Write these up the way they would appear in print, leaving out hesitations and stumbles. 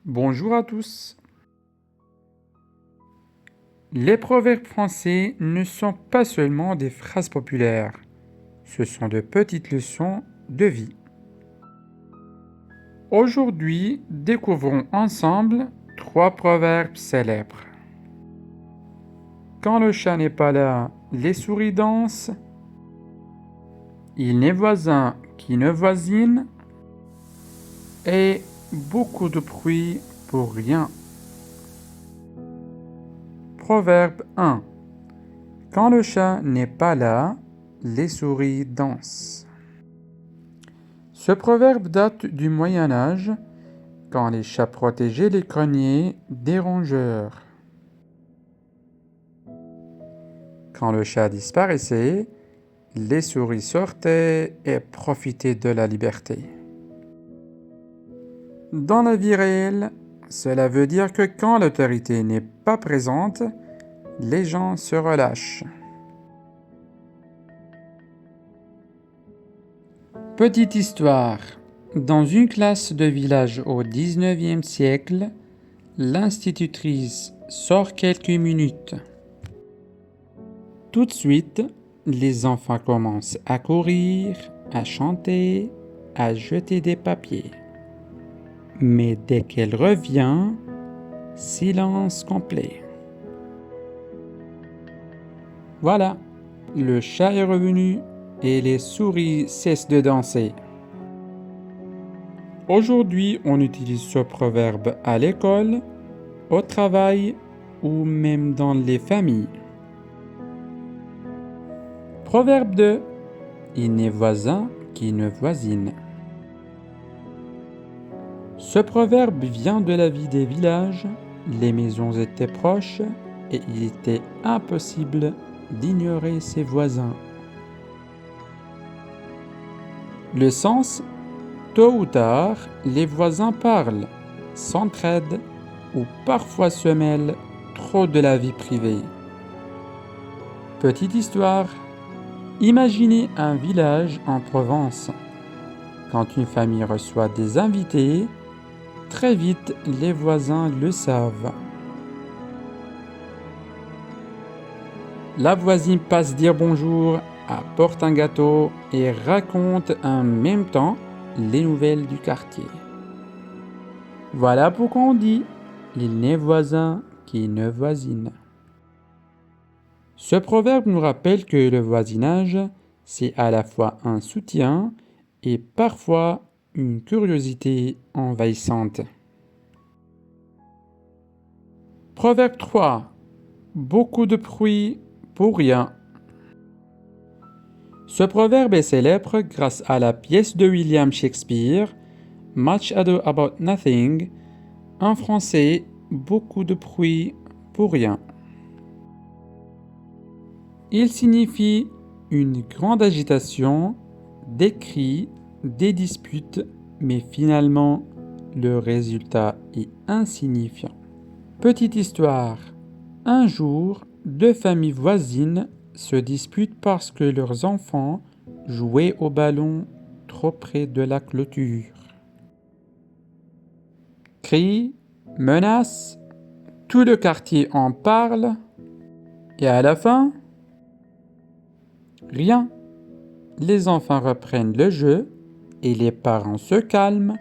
Bonjour à tous. Les proverbes français ne sont pas seulement des phrases populaires, ce sont de petites leçons de vie. Aujourd'hui, découvrons ensemble 3 proverbes célèbres. Quand le chat n'est pas là, les souris dansent. Il n'est voisin qui ne voisine. Et beaucoup de bruit pour rien. Proverbe 1. Quand le chat n'est pas là, les souris dansent. Ce proverbe date du Moyen Âge, quand les chats protégeaient les greniers des rongeurs. Quand le chat disparaissait, les souris sortaient et profitaient de la liberté. Dans la vie réelle, cela veut dire que quand l'autorité n'est pas présente, les gens se relâchent. Petite histoire. Dans une classe de village au XIXe siècle, l'institutrice sort quelques minutes. Tout de suite, les enfants commencent à courir, à chanter, à jeter des papiers. Mais dès qu'elle revient, silence complet. Voilà, le chat est revenu et les souris cessent de danser. Aujourd'hui, on utilise ce proverbe à l'école, au travail ou même dans les familles. Proverbe 2. Il n'est voisin qui ne voisine. Ce proverbe vient de la vie des villages. Les maisons étaient proches et il était impossible d'ignorer ses voisins. Le sens: tôt ou tard, les voisins parlent, s'entraident ou parfois se mêlent trop de la vie privée. Petite histoire. Imaginez un village en Provence. Quand une famille reçoit des invités, très vite les voisins le savent. La voisine passe dire bonjour, apporte un gâteau et raconte en même temps les nouvelles du quartier. Voilà pourquoi on dit « Il n'est voisin qui ne voisine ». Ce proverbe nous rappelle que le voisinage, c'est à la fois un soutien et parfois une curiosité envahissante. Proverbe 3. Beaucoup de bruit pour rien. Ce proverbe est célèbre grâce à la pièce de William Shakespeare, Much Ado About Nothing, en français, beaucoup de bruit pour rien. Il signifie une grande agitation, des cris, des disputes, mais finalement, le résultat est insignifiant. Petite histoire. Un jour, 2 familles voisines se disputent parce que leurs enfants jouaient au ballon trop près de la clôture. Cris, menaces, tout le quartier en parle, et à la fin, rien. Les enfants reprennent le jeu et les parents se calment.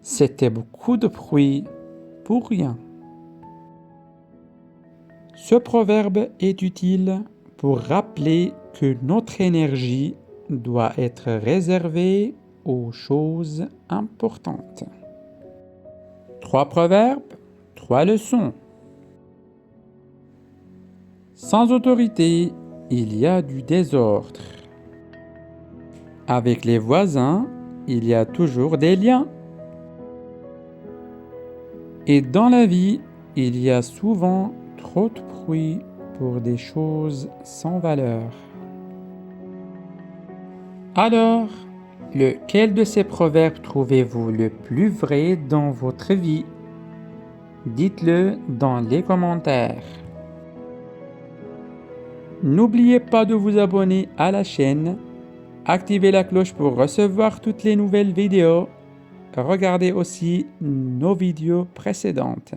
C'était beaucoup de bruit pour rien. Ce proverbe est utile pour rappeler que notre énergie doit être réservée aux choses importantes. 3 proverbes, 3 leçons. Sans autorité, il y a du désordre. Avec les voisins, il y a toujours des liens. Et dans la vie, il y a souvent trop de bruit pour des choses sans valeur. Alors, lequel de ces proverbes trouvez-vous le plus vrai dans votre vie? Dites-le dans les commentaires. N'oubliez pas de vous abonner à la chaîne, activez la cloche pour recevoir toutes les nouvelles vidéos. regardez aussi nos vidéos précédentes.